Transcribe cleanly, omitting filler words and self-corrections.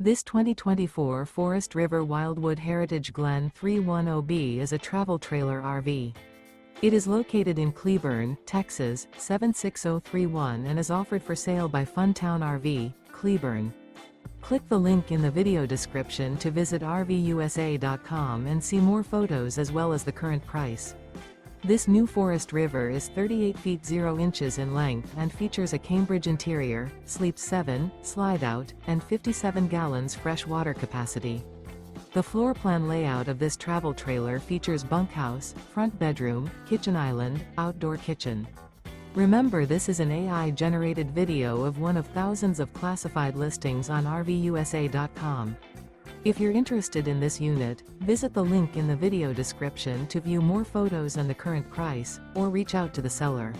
This 2024 Forest River Wildwood Heritage Glen 310B is a travel trailer RV. It is located in Cleburne, Texas, 76031 and is offered for sale by Funtown RV, Cleburne. Click the link in the video description to visit RVUSA.com and see more photos as well as the current price. This new Forest River is 38 feet 0 inches in length and features a Cambridge interior, sleeps 7, slide-out, and 57 gallons fresh water capacity. The floor plan layout of this travel trailer features bunkhouse, front bedroom, kitchen island, outdoor kitchen. Remember, this is an AI-generated video of one of thousands of classified listings on RVUSA.com. If you're interested in this unit, visit the link in the video description to view more photos and the current price, or reach out to the seller.